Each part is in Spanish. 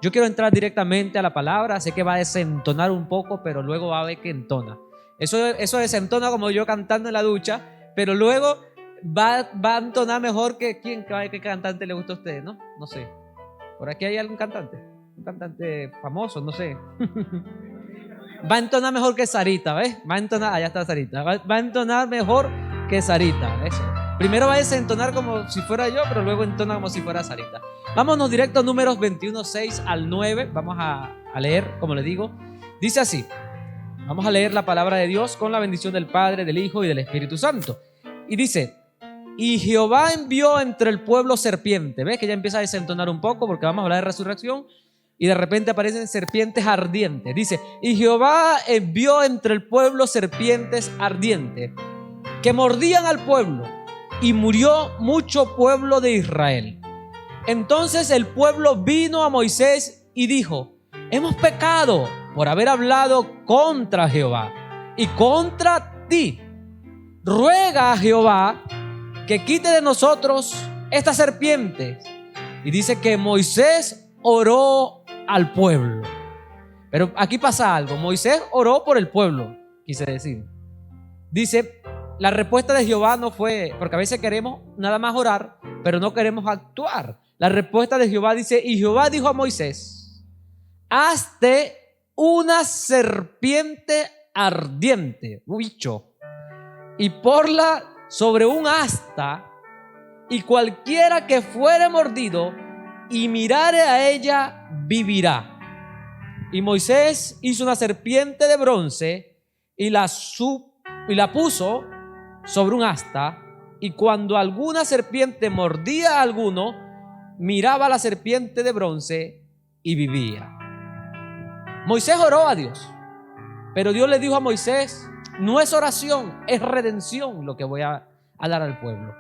Yo quiero entrar directamente a la palabra. Sé que va a desentonar un poco, pero luego va a ver que entona. Eso desentona como yo cantando en la ducha, pero luego va a entonar mejor que qué cantante le gusta a usted, ¿no? No sé. ¿Por aquí hay algún cantante? Un cantante famoso, no sé. Va a entonar mejor que Sarita, ¿ves? Va a entonar, allá está Sarita. Va a entonar mejor que Sarita, eso. Primero va a desentonar como si fuera yo, pero luego entona como si fuera Sarita. Vámonos directo a Números 21, 6 al 9. Vamos a leer, como les digo. Dice así. Vamos a leer la palabra de Dios con la bendición del Padre, del Hijo y del Espíritu Santo. Y dice: y Jehová envió entre el pueblo serpiente. ¿Ves que ya empieza a desentonar un poco porque vamos a hablar de resurrección? Y de repente aparecen serpientes ardientes. Dice: y Jehová envió entre el pueblo serpientes ardientes que mordían al pueblo, y murió mucho pueblo de Israel. Entonces el pueblo vino a Moisés y dijo: hemos pecado por haber hablado contra Jehová y contra ti. Ruega a Jehová que quite de nosotros estas serpientes. Y dice que Moisés oró al pueblo. Pero aquí pasa algo. Moisés oró por el pueblo, quise decir. Dice, la respuesta de Jehová no fue, porque a veces queremos nada más orar, pero no queremos actuar. La respuesta de Jehová dice: y Jehová dijo a Moisés: hazte una serpiente ardiente, un bicho, y ponla sobre un asta, y cualquiera que fuere mordido y mirare a ella vivirá. Y Moisés hizo una serpiente de bronce y la puso sobre un asta, y cuando alguna serpiente mordía a alguno, miraba a la serpiente de bronce y vivía. Moisés oró a Dios, pero Dios le dijo a Moisés: no es oración, es redención lo que voy a dar al pueblo.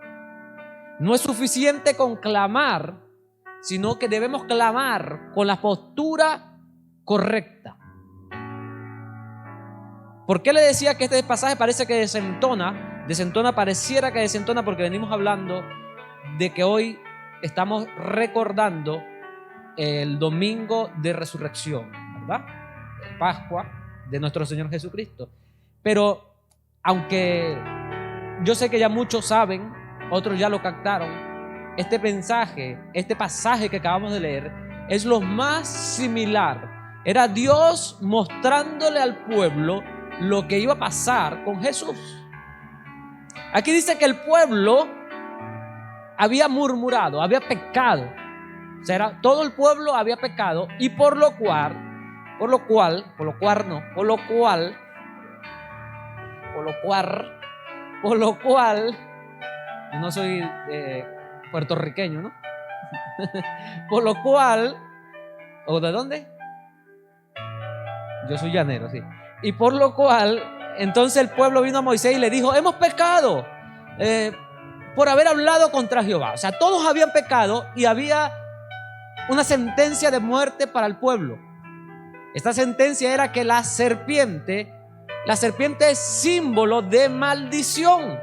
No es suficiente con clamar, sino que debemos clamar con la postura correcta. ¿Por qué le decía que este pasaje parece que desentona? Pareciera que desentona porque venimos hablando de que hoy estamos recordando el domingo de resurrección, ¿verdad? Pascua de nuestro Señor Jesucristo. Pero aunque yo sé que ya muchos saben, otros ya lo captaron, este pasaje que acabamos de leer es lo más similar. Era Dios mostrándole al pueblo lo que iba a pasar con Jesús. Aquí dice que el pueblo había murmurado, había pecado. O sea, todo el pueblo había pecado, y por lo cual, no soy puertorriqueño, ¿no? Por lo cual, ¿o de dónde? Yo soy llanero, sí. Y por lo cual, entonces el pueblo vino a Moisés y le dijo: hemos pecado por haber hablado contra Jehová. O sea, todos habían pecado y había una sentencia de muerte para el pueblo. Esta sentencia era que la serpiente es símbolo de maldición.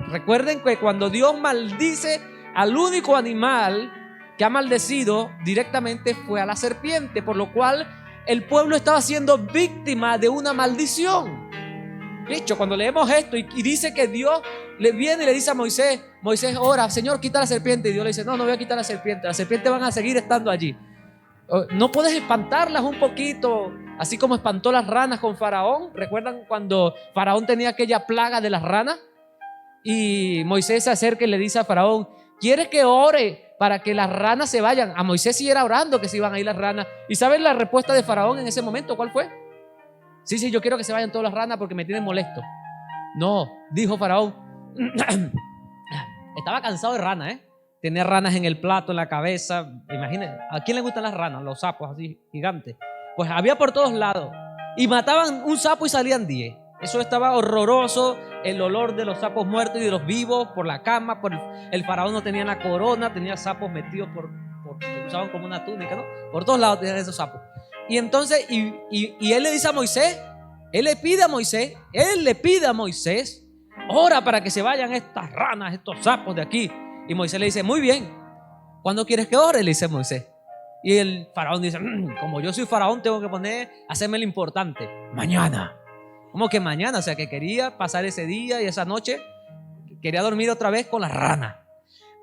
Recuerden que cuando Dios maldice al único animal que ha maldecido directamente fue a la serpiente, por lo cual el pueblo estaba siendo víctima de una maldición. De hecho, cuando leemos esto y dice que Dios le viene y le dice a Moisés: Moisés, ora, Señor, quita la serpiente. Y Dios le dice: no voy a quitar la serpiente. Las serpientes van a seguir estando allí. No puedes espantarlas un poquito, así como espantó las ranas con Faraón. ¿Recuerdan cuando Faraón tenía aquella plaga de las ranas? Y Moisés se acerca y le dice a Faraón: ¿quieres que ore para que las ranas se vayan? A Moisés sí era orando que se iban a ir las ranas. ¿Y saben la respuesta de Faraón en ese momento? ¿Cuál fue? Sí, yo quiero que se vayan todas las ranas porque me tienen molesto. No, dijo Faraón. Estaba cansado de ranas, Tenía ranas en el plato, en la cabeza. Imagínense, ¿a quién le gustan las ranas? Los sapos así gigantes. Pues había por todos lados. Y mataban un sapo y salían 10. Eso estaba horroroso, el olor de los sapos muertos y de los vivos por la cama. El faraón no tenía la corona, tenía sapos metidos que usaban como una túnica, ¿no? Por todos lados tenían esos sapos. Y entonces, y él le dice a Moisés, él le pide a Moisés, ora para que se vayan estas ranas, estos sapos de aquí. Y Moisés le dice: muy bien, ¿cuándo quieres que ore? Le dice Moisés. Y el faraón dice, como yo soy faraón, tengo que hacerme lo importante. Mañana. ¿Cómo que mañana? O sea, que quería pasar ese día y esa noche, quería dormir otra vez con la rana.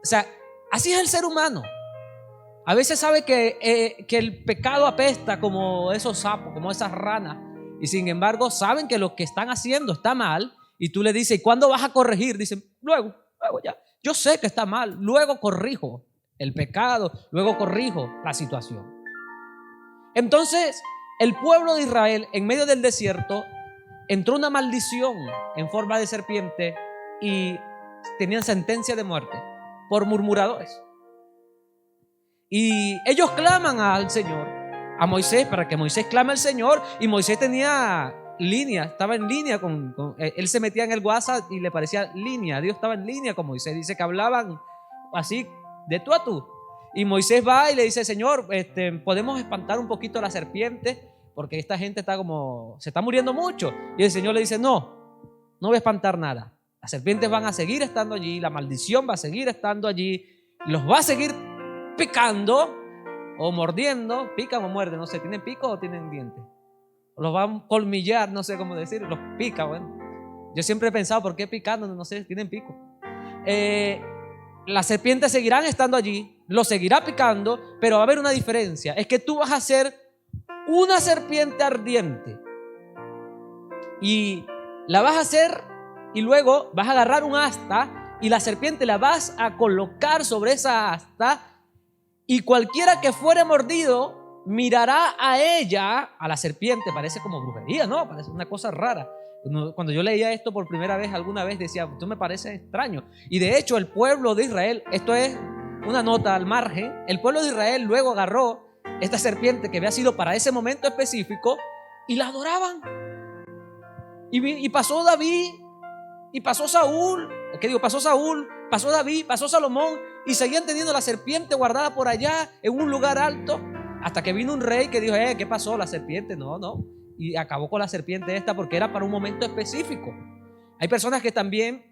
O sea, así es el ser humano. A veces sabe que el pecado apesta como esos sapos, como esas ranas. Y sin embargo saben que lo que están haciendo está mal. Y tú le dices, ¿y cuándo vas a corregir? Dicen, luego ya. Yo sé que está mal, luego corrijo el pecado, luego corrijo la situación. Entonces, el pueblo de Israel en medio del desierto entró una maldición en forma de serpiente y tenían sentencia de muerte por murmuradores. Y ellos claman al Señor, a Moisés, para que Moisés clame al Señor. Y Moisés tenía línea, estaba en línea él se metía en el WhatsApp y le parecía línea. Dios estaba en línea con Moisés. Dice que hablaban así de tú a tú. Y Moisés va y le dice, Señor, podemos espantar un poquito a la serpiente, porque esta gente se está muriendo mucho. Y el Señor le dice, no voy a espantar nada. Las serpientes van a seguir estando allí, la maldición va a seguir estando allí, los va a seguir picando o mordiendo. Pican o muerden, no sé, ¿tienen pico o tienen dientes? Los van a colmillar, no sé cómo decir, los pica. Bueno, yo siempre he pensado, ¿por qué picando? No sé, tienen pico. Las serpientes seguirán estando allí, los seguirá picando, pero va a haber una diferencia. Es que tú vas a ser una serpiente ardiente y la vas a hacer, y luego vas a agarrar un asta y la serpiente la vas a colocar sobre esa asta, y cualquiera que fuere mordido mirará a ella, a la serpiente. Parece como brujería, ¿no? Parece una cosa rara. Cuando yo leía esto por primera vez, alguna vez decía, esto me parece extraño. Y de hecho el pueblo de Israel, esto es una nota al margen, el pueblo de Israel luego agarró esta serpiente que había sido para ese momento específico y la adoraban. Y pasó David, y pasó Saúl, pasó David, pasó Salomón, y seguían teniendo la serpiente guardada por allá en un lugar alto, hasta que vino un rey que dijo, ¿qué pasó? La serpiente, no, y acabó con la serpiente esta, porque era para un momento específico. Hay personas que también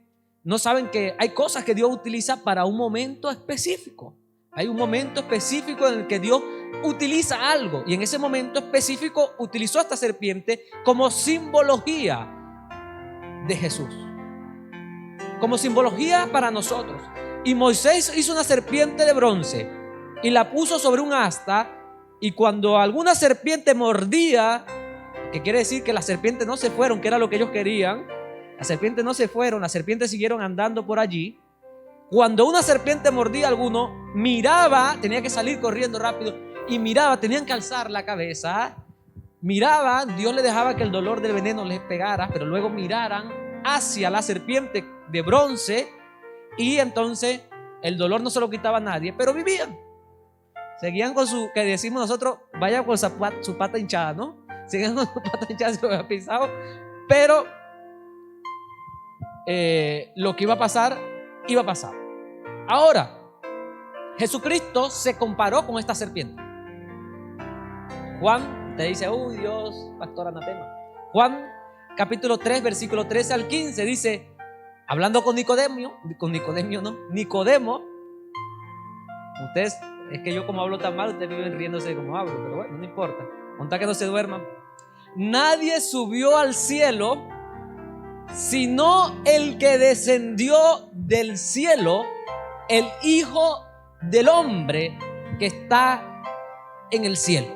no saben que hay cosas que Dios utiliza para un momento específico. Hay un momento específico en el que Dios utiliza algo, y en ese momento específico utilizó esta serpiente como simbología de Jesús, como simbología para nosotros. Y Moisés hizo una serpiente de bronce y la puso sobre un asta, y cuando alguna serpiente mordía, que quiere decir que las serpientes no se fueron, que era lo que ellos querían, las serpientes no se fueron, las serpientes siguieron andando por allí. Cuando una serpiente mordía a alguno, miraba, tenía que salir corriendo rápido y miraba, tenían que alzar la cabeza, miraban, Dios le dejaba que el dolor del veneno les pegara, pero luego miraran hacia la serpiente de bronce, y entonces el dolor no se lo quitaba a nadie, pero vivían. Seguían con que decimos nosotros, vaya con su pata hinchada, ¿no? Seguían con su pata hinchada, se lo había pisado, pero lo que iba a pasar, iba a pasar. Ahora, Jesucristo se comparó con esta serpiente. Juan te dice, uy Dios, pastor anatema. Juan capítulo 3, versículo 13 al 15 dice, hablando con Nicodemo, ustedes, es que yo como hablo tan mal, ustedes viven riéndose de cómo hablo, pero bueno, no importa, contar que no se duerman. Nadie subió al cielo sino el que descendió del cielo, el Hijo del Hombre que está en el cielo.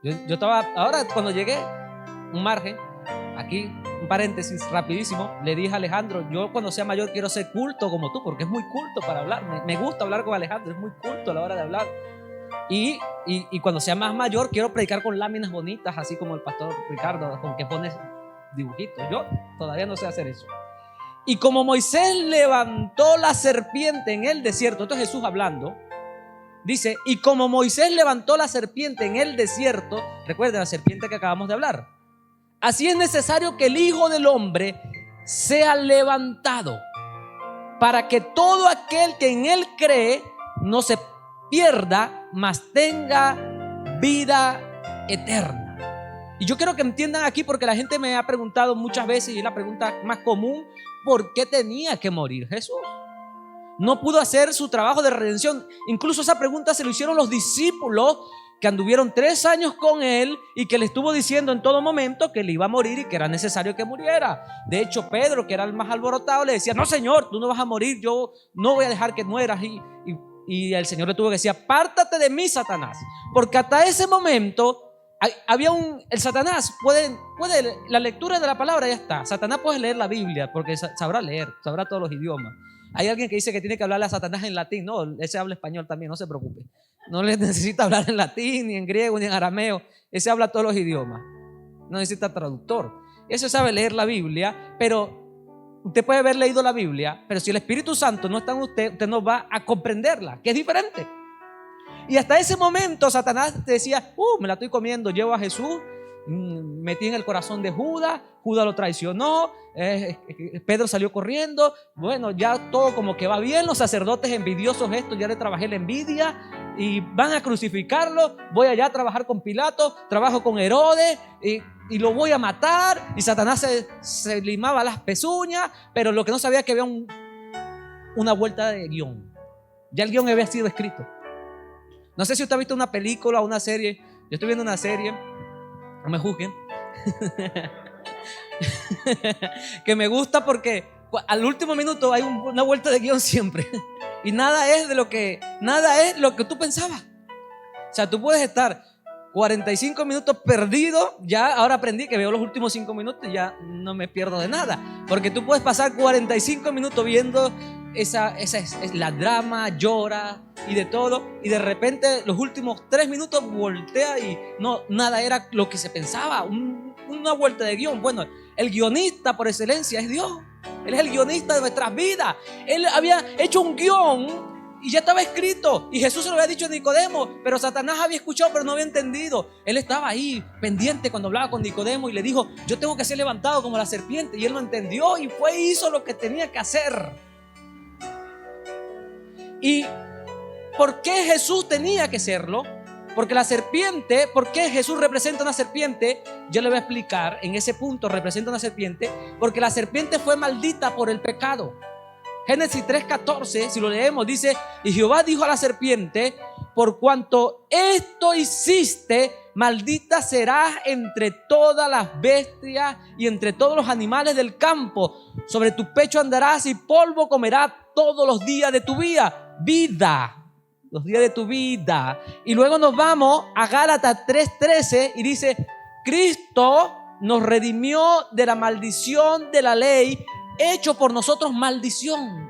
Yo estaba, ahora cuando llegué, un margen, aquí un paréntesis rapidísimo, le dije a Alejandro, yo cuando sea mayor quiero ser culto como tú, porque es muy culto para hablar, me gusta hablar con Alejandro, es muy culto a la hora de hablar. Y cuando sea más mayor quiero predicar con láminas bonitas, así como el pastor Ricardo, con que pones dibujitos. Yo todavía no sé hacer eso. Y como Moisés levantó la serpiente en el desierto, esto es Jesús hablando, dice, y como Moisés levantó la serpiente en el desierto, recuerden la serpiente que acabamos de hablar, así es necesario que el Hijo del Hombre sea levantado, para que todo aquel que en él cree no se pierda, mas tenga vida eterna. Y yo quiero que entiendan aquí, porque la gente me ha preguntado muchas veces, y es la pregunta más común, ¿por qué tenía que morir Jesús? no pudo hacer su trabajo de redención. Incluso esa pregunta se lo hicieron los discípulos que anduvieron 3 años con él y que le estuvo diciendo en todo momento que le iba a morir y que era necesario que muriera. De hecho, Pedro, que era el más alborotado, le decía: no, Señor, tú no vas a morir, yo no voy a dejar que mueras. Y el Señor le tuvo que decir: apártate de mí, Satanás. Porque hasta ese momento había el Satanás puede la lectura de la palabra, ya está. Satanás puede leer la Biblia porque sabrá leer, sabrá todos los idiomas. Hay alguien que dice que tiene que hablarle a Satanás en latín. No, ese habla español también, no se preocupe. No le necesita hablar en latín, ni en griego, ni en arameo. Ese habla todos los idiomas. No necesita traductor. Ese sabe leer la Biblia, pero usted puede haber leído la Biblia, pero si el Espíritu Santo no está en usted, usted no va a comprenderla, que es diferente. Y hasta ese momento Satanás decía: me la estoy comiendo, llevo a Jesús, metí en el corazón de Judas, Judas lo traicionó, Pedro salió corriendo, bueno, ya todo como que va bien, los sacerdotes envidiosos estos, ya le trabajé la envidia y van a crucificarlo, voy allá a trabajar con Pilato, trabajo con Herodes y lo voy a matar. Y Satanás se limaba las pezuñas, pero lo que no sabía es que había una vuelta de guión. Ya el guión había sido escrito. No sé si usted ha visto una película o una serie. Yo estoy viendo una serie, no me juzguen, que me gusta porque al último minuto hay una vuelta de guión siempre. Y nada es lo que tú pensabas. O sea, tú puedes estar 45 minutos perdido. Ya ahora aprendí que veo los últimos 5 minutos y ya no me pierdo de nada. Porque tú puedes pasar 45 minutos viendo la drama, llora y de todo, y de repente los últimos 3 minutos voltea y no, nada era lo que se pensaba. Una vuelta de guión. Bueno, el guionista por excelencia es Dios. Él es el guionista de nuestras vidas. Él había hecho un guión y ya estaba escrito, y Jesús se lo había dicho a Nicodemo, pero Satanás había escuchado pero no había entendido. Él estaba ahí pendiente cuando hablaba con Nicodemo y le dijo: yo tengo que ser levantado como la serpiente. Y él no entendió y fue y hizo lo que tenía que hacer. ¿Y por qué Jesús tenía que hacerlo? Porque la serpiente, ¿por qué Jesús representa una serpiente? Yo le voy a explicar. En ese punto representa una serpiente porque la serpiente fue maldita por el pecado. Génesis 3:14, si lo leemos, dice: y Jehová dijo a la serpiente: por cuanto esto hiciste, maldita serás entre todas las bestias y entre todos los animales del campo. Sobre tu pecho andarás y polvo comerás todos los días de tu vida. Los días de tu vida. Y luego nos vamos a Gálatas 3:13 y dice: Cristo nos redimió de la maldición de la ley, hecho por nosotros maldición.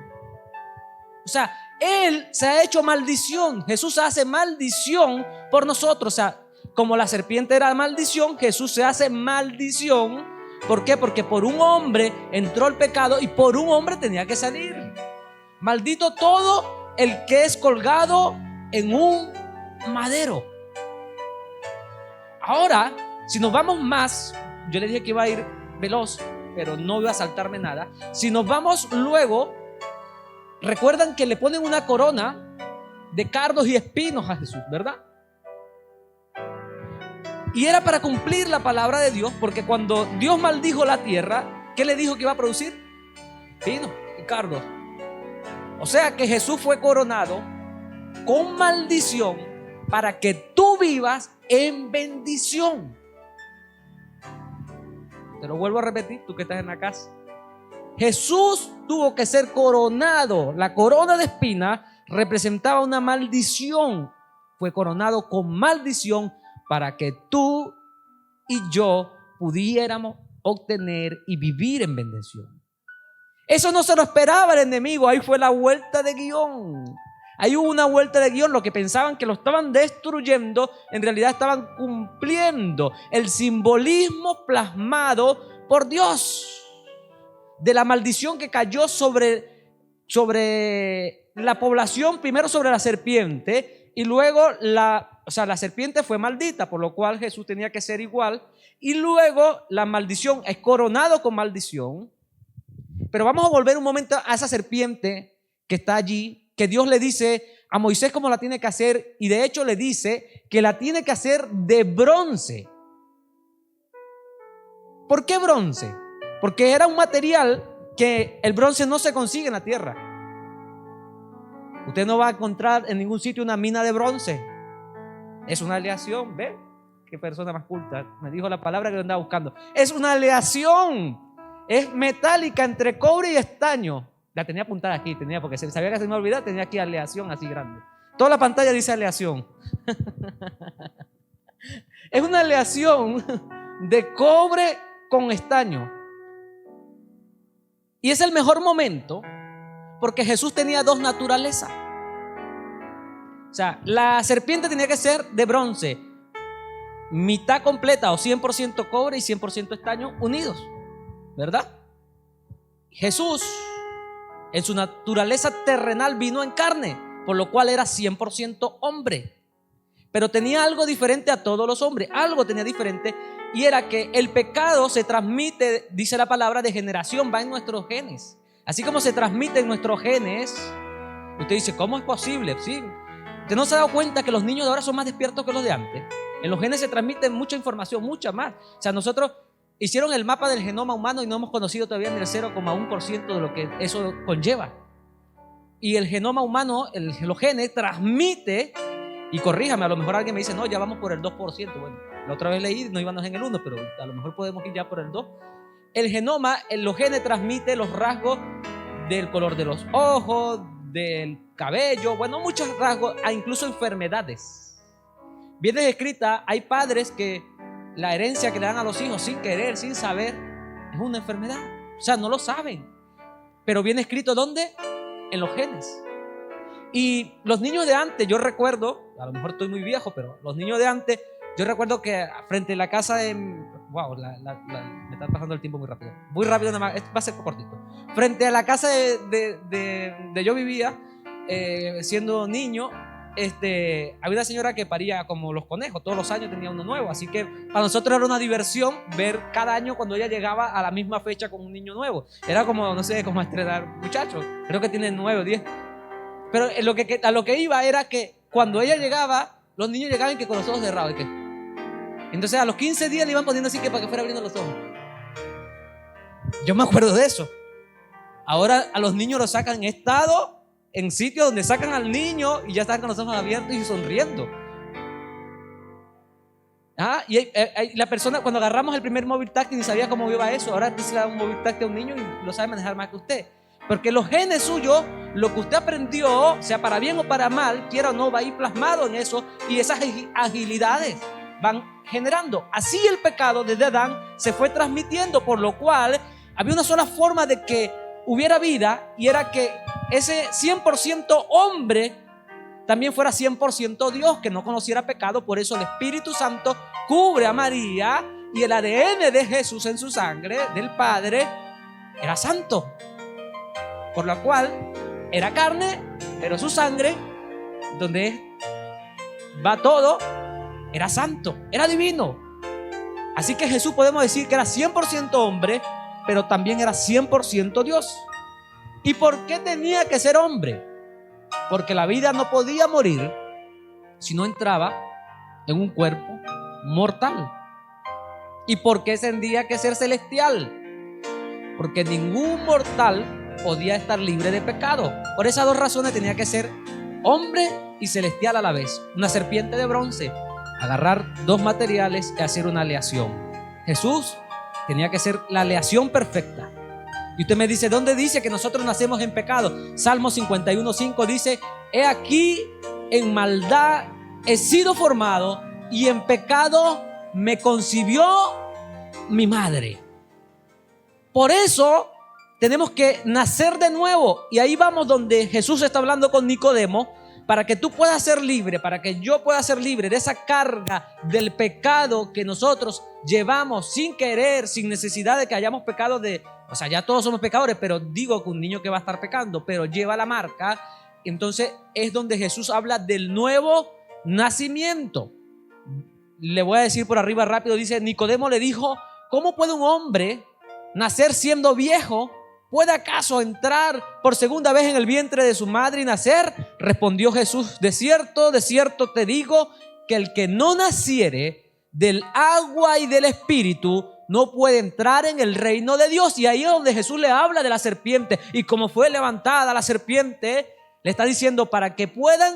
O sea, Él se ha hecho maldición. Jesús hace maldición por nosotros. O sea, como la serpiente era maldición, Jesús se hace maldición. ¿Por qué? Porque por un hombre entró el pecado y por un hombre tenía que salir. Maldito todo el que es colgado en un madero. Ahora, si nos vamos más, yo le dije que iba a ir veloz, pero no iba a saltarme nada. Si nos vamos luego, recuerdan que le ponen una corona de cardos y espinos a Jesús, ¿verdad? Y era para cumplir la palabra de Dios, porque cuando Dios maldijo la tierra, ¿qué le dijo que iba a producir? Espinos y cardos. O sea que Jesús fue coronado con maldición para que tú vivas en bendición. Te lo vuelvo a repetir, tú que estás en la casa. Jesús tuvo que ser coronado. La corona de espinas representaba una maldición. Fue coronado con maldición para que tú y yo pudiéramos obtener y vivir en bendición. Eso no se lo esperaba el enemigo. Ahí fue la vuelta de guión. Ahí hubo una vuelta de guión. Lo que pensaban que lo estaban destruyendo, en realidad estaban cumpliendo el simbolismo plasmado por Dios de la maldición que cayó sobre la población, primero sobre la serpiente, y luego la serpiente fue maldita, por lo cual Jesús tenía que ser igual, y luego la maldición es coronado con maldición. Pero vamos a volver un momento a esa serpiente que está allí, que Dios le dice a Moisés cómo la tiene que hacer, y de hecho le dice que la tiene que hacer de bronce. ¿Por qué bronce? Porque era un material que el bronce no se consigue en la tierra. Usted no va a encontrar en ningún sitio una mina de bronce. Es una aleación. ¿Ve? Qué persona más culta. Me dijo la palabra que yo andaba buscando. Es una aleación. Es metálica entre cobre y estaño. La tenía apuntada aquí, porque sabía que se me olvidaba, tenía aquí aleación así grande. Toda la pantalla dice aleación. Es una aleación de cobre con estaño. Y es el mejor momento porque Jesús tenía dos naturalezas. O sea, la serpiente tenía que ser de bronce, mitad completa o 100% cobre y 100% estaño unidos, ¿verdad? Jesús en su naturaleza terrenal vino en carne, por lo cual era 100% hombre. Pero tenía algo diferente a todos los hombres. Algo tenía diferente, y era que el pecado se transmite, dice la palabra, de generación, va en nuestros genes. Así como se transmite en nuestros genes. Usted dice, ¿cómo es posible? Sí. ¿Usted no se ha dado cuenta que los niños de ahora son más despiertos que los de antes? En los genes se transmite mucha información, mucha más. O sea, nosotros hicieron el mapa del genoma humano y no hemos conocido todavía ni el 0,1% de lo que eso conlleva. Y el genoma humano, los genes, transmite. Y corríjame, a lo mejor alguien me dice, no, ya vamos por el 2%. Bueno, la otra vez leí, no íbamos en el 1, pero a lo mejor podemos ir ya por el 2. El genoma, los genes transmiten los rasgos del color de los ojos, del cabello, bueno, muchos rasgos, incluso enfermedades. Bien escrita, hay padres que la herencia que le dan a los hijos sin querer, sin saber, es una enfermedad. O sea, no lo saben. Pero viene escrito, ¿dónde? En los genes. Y los niños de antes, yo recuerdo, a lo mejor estoy muy viejo, pero los niños de antes, yo recuerdo que frente a la casa de... Wow, me está pasando el tiempo muy rápido. Muy rápido nada más, va a ser cortito. Frente a la casa de yo vivía, siendo niño, había una señora que paría como los conejos, todos los años tenía uno nuevo, así que para nosotros era una diversión ver cada año cuando ella llegaba a la misma fecha con un niño nuevo. Era como, no sé, como estrenar muchachos, creo que tiene 9 o 10. Pero a lo que iba era que cuando ella llegaba, los niños llegaban que con los ojos cerrados. ¿Y qué? Entonces a los 15 días le iban poniendo así que para que fuera abriendo los ojos. Yo me acuerdo de eso. Ahora a los niños los sacan en sitios donde sacan al niño y ya están con los ojos abiertos y sonriendo. Y la persona, cuando agarramos el primer móvil táctil, ni sabía cómo iba eso. Ahora usted se le da un móvil táctil a un niño y lo sabe manejar más que usted. Porque los genes suyos, lo que usted aprendió, sea para bien o para mal, quiera o no, va a ir plasmado en eso, y esas agilidades van generando. Así el pecado desde Adán se fue transmitiendo, por lo cual había una sola forma de que hubiera vida, y era que ese 100% hombre también fuera 100% Dios, que no conociera pecado. Por eso el Espíritu Santo cubre a María, y el ADN de Jesús en su sangre, del Padre, era santo. Por lo cual era carne, pero su sangre, donde va todo, era santo, era divino. Así que Jesús, podemos decir que era 100% hombre, pero también era 100% Dios. ¿Y por qué tenía que ser hombre? Porque la vida no podía morir si no entraba en un cuerpo mortal. ¿Y por qué tendría que ser celestial? Porque ningún mortal podía estar libre de pecado. Por esas dos razones tenía que ser hombre y celestial a la vez. Una serpiente de bronce, agarrar dos materiales y hacer una aleación. Jesús tenía que ser la aleación perfecta. Y usted me dice, ¿dónde dice que nosotros nacemos en pecado? Salmo 51:5 dice, he aquí en maldad he sido formado, y en pecado me concibió mi madre. Por eso tenemos que nacer de nuevo. Y ahí vamos donde Jesús está hablando con Nicodemo, para que tú puedas ser libre, para que yo pueda ser libre de esa carga del pecado que nosotros llevamos sin querer, sin necesidad de que hayamos pecado o sea, ya todos somos pecadores, pero digo que un niño que va a estar pecando, pero lleva la marca. Entonces es donde Jesús habla del nuevo nacimiento. Le voy a decir por arriba rápido, dice, Nicodemo le dijo, ¿cómo puede un hombre nacer siendo viejo? ¿Puede acaso entrar por segunda vez en el vientre de su madre y nacer? Respondió Jesús, de cierto te digo, que el que no naciere del agua y del espíritu no puede entrar en el reino de Dios. Y ahí es donde Jesús le habla de la serpiente y cómo fue levantada la serpiente. Le está diciendo para que puedan,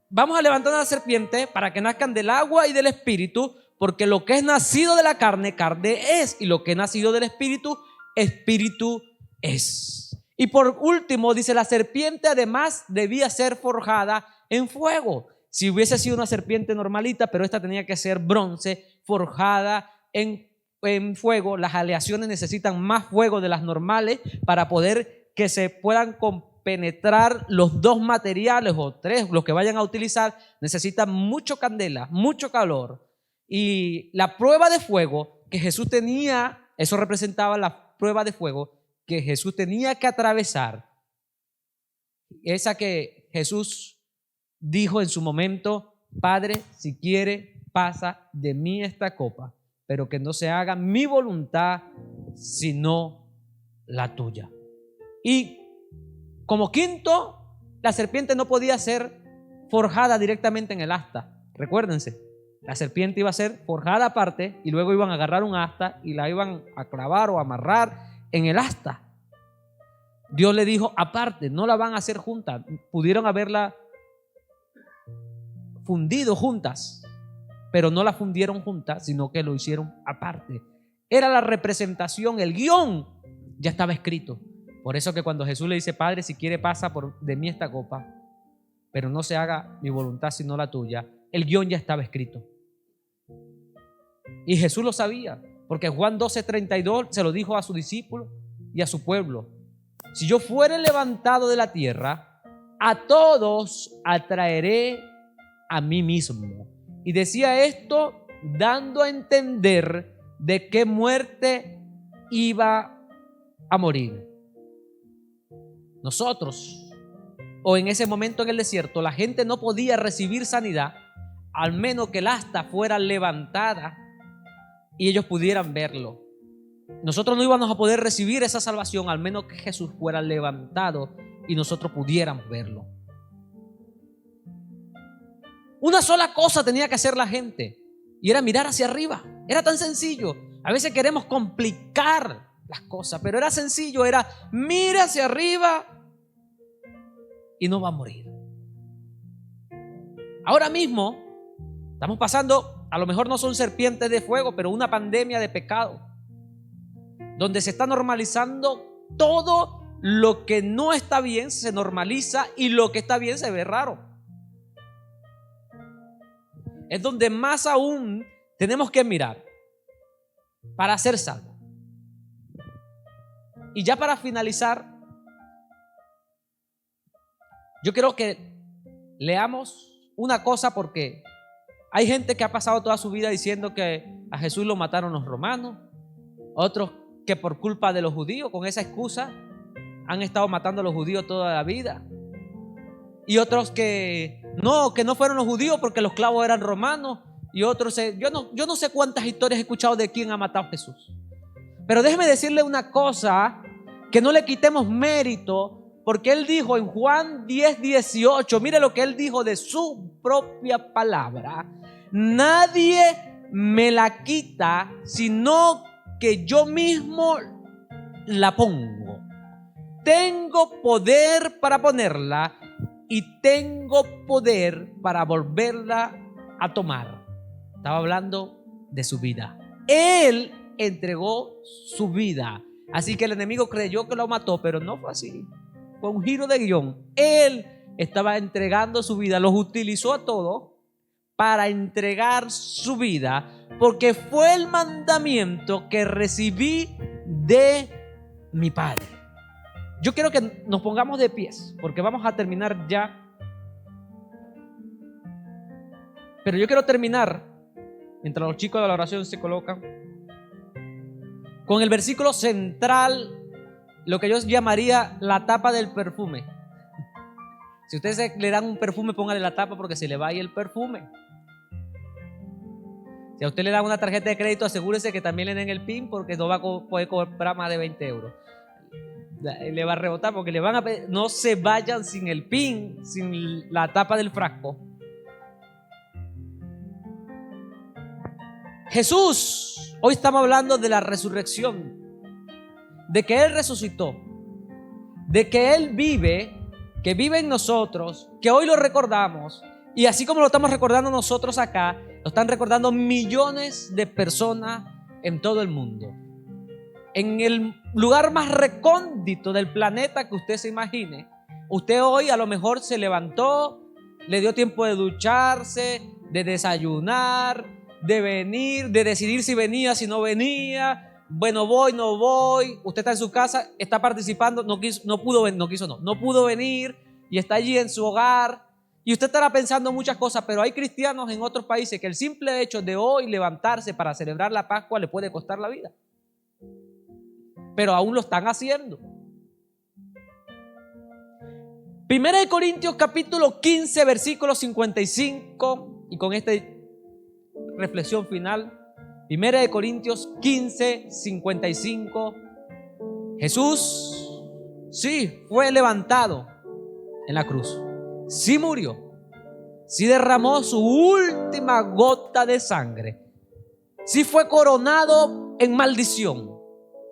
vamos a levantar una serpiente para que nazcan del agua y del espíritu, porque lo que es nacido de la carne, carne es, y lo que es nacido del espíritu, espíritu es. Y por último dice, la serpiente además debía ser forjada en fuego. Si hubiese sido una serpiente normalita, pero esta tenía que ser bronce, forjada en fuego. Las aleaciones necesitan más fuego de las normales para poder que se puedan compenetrar los dos materiales o tres, los que vayan a utilizar. Necesitan mucho candela, mucho calor. Y la prueba de fuego que Jesús tenía, eso representaba la prueba de fuego que Jesús tenía que atravesar, esa que Jesús dijo en su momento: Padre, si quiere, pasa de mí esta copa, pero que no se haga mi voluntad sino la tuya. Y como quinto, la serpiente no podía ser forjada directamente en el asta. Recuérdense, la serpiente iba a ser forjada aparte y luego iban a agarrar un asta y la iban a clavar o amarrar en el asta. Dios le dijo aparte, no la van a hacer juntas. Pudieron haberla fundido juntas, pero no la fundieron juntas, sino que lo hicieron aparte. Era la representación, el guión ya estaba escrito. Por eso que cuando Jesús le dice: Padre, si quiere, pasa de mí esta copa, pero no se haga mi voluntad sino la tuya, el guión ya estaba escrito. Y Jesús lo sabía, porque Juan 12:32 se lo dijo a sus discípulos y a su pueblo: si yo fuere levantado de la tierra, a todos atraeré a mí mismo. Y decía esto dando a entender de qué muerte iba a morir. Nosotros, o en ese momento en el desierto, la gente no podía recibir sanidad al menos que el asta fuera levantada y ellos pudieran verlo. Nosotros no íbamos a poder recibir esa salvación al menos que Jesús fuera levantado y nosotros pudiéramos verlo. Una sola cosa tenía que hacer la gente, y era mirar hacia arriba. Era tan sencillo. A veces queremos complicar las cosas, pero era sencillo. Era: mira hacia arriba y no va a morir. Ahora mismo estamos pasando, a lo mejor no son serpientes de fuego, pero una pandemia de pecado, donde se está normalizando todo lo que no está bien, se normaliza, y lo que está bien se ve raro. Es donde más aún tenemos que mirar para ser salvos. Y ya para finalizar, yo quiero que leamos una cosa, porque hay gente que ha pasado toda su vida diciendo que a Jesús lo mataron los romanos, otros que por culpa de los judíos, con esa excusa, han estado matando a los judíos toda la vida. Y otros que no fueron los judíos porque los clavos eran romanos. Y otros, yo no sé cuántas historias he escuchado de quién ha matado a Jesús. Pero déjeme decirle una cosa, que no le quitemos mérito, porque él dijo en Juan 10:18, mire lo que él dijo de su propia palabra: nadie me la quita, sino que yo mismo la pongo. Tengo poder para ponerla y tengo poder para volverla a tomar. Estaba hablando de su vida. Él entregó su vida. Así que el enemigo creyó que lo mató, pero no fue así. Fue un giro de guión. Él estaba entregando su vida. Los utilizó a todos para entregar su vida, porque fue el mandamiento que recibí de mi Padre. Yo quiero que nos pongamos de pies, porque vamos a terminar ya. Pero yo quiero terminar, mientras los chicos de la oración se colocan, con el versículo central, lo que yo llamaría la tapa del perfume. Si ustedes le dan un perfume, póngale la tapa, porque se le va ahí el perfume. Si a usted le dan una tarjeta de crédito, asegúrese que también le den el PIN, porque no va a poder comprar más de 20 euros. Le va a rebotar, porque le van a pedir. No se vayan sin el PIN, sin la tapa del frasco. Jesús, hoy estamos hablando de la resurrección, de que Él resucitó, de que Él vive que vive en nosotros, que hoy lo recordamos, y así como lo estamos recordando nosotros acá, lo están recordando millones de personas en todo el mundo. En el lugar más recóndito del planeta que usted se imagine, usted hoy a lo mejor se levantó, le dio tiempo de ducharse, de desayunar, de venir, de decidir si venía, si no venía. Bueno, voy, no voy. Usted está en su casa, está participando, no pudo venir y está allí en su hogar. Y usted estará pensando muchas cosas, pero hay cristianos en otros países que el simple hecho de hoy levantarse para celebrar la Pascua le puede costar la vida. Pero aún lo están haciendo. Primera de Corintios capítulo 15, versículo 55, y con esta reflexión final, Primera de Corintios 15, 55, Jesús sí fue levantado en la cruz, sí murió, sí derramó su última gota de sangre, sí fue coronado en maldición,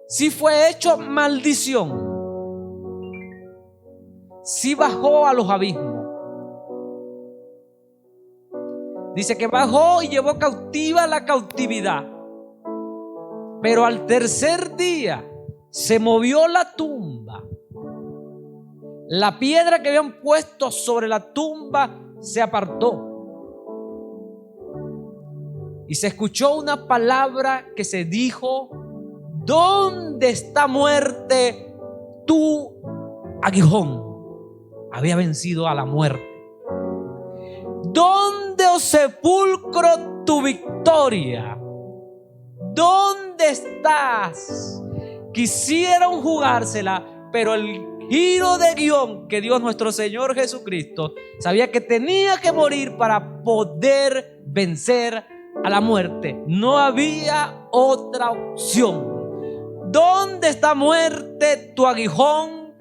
sí fue hecho maldición, sí bajó a los abismos. Dice que bajó y llevó cautiva la cautividad. Pero al tercer día se movió la tumba. La piedra que habían puesto sobre la tumba se apartó. Y se escuchó una palabra que se dijo: ¿dónde está, muerte, tu aguijón? Había vencido a la muerte. ¿Dónde, oh sepulcro, tu victoria? ¿Dónde estás? Quisieron jugársela, pero el giro de guión que dio nuestro Señor Jesucristo sabía que tenía que morir para poder vencer a la muerte. No había otra opción. ¿Dónde está, muerte, tu aguijón?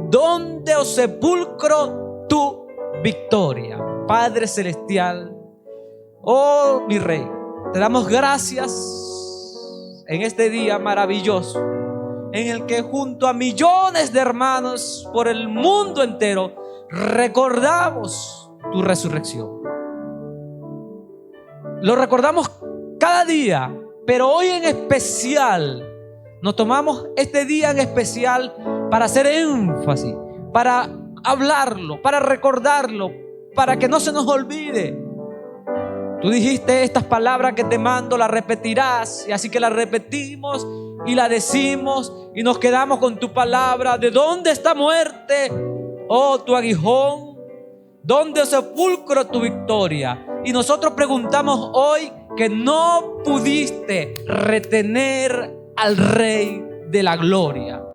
¿Dónde, oh sepulcro, tu victoria? Padre celestial, oh mi Rey, te damos gracias en este día maravilloso en el que junto a millones de hermanos por el mundo entero recordamos tu resurrección. Lo recordamos cada día, pero hoy en especial nos tomamos este día en especial para hacer énfasis, para hablarlo, para recordarlo, para que no se nos olvide. Tú dijiste: estas palabras que te mando las repetirás, y así que las repetimos y la decimos y nos quedamos con tu palabra. ¿De dónde está, muerte, oh tu aguijón? ¿Dónde, oh sepulcro, tu victoria? Y nosotros preguntamos hoy que no pudiste retener al Rey de la gloria.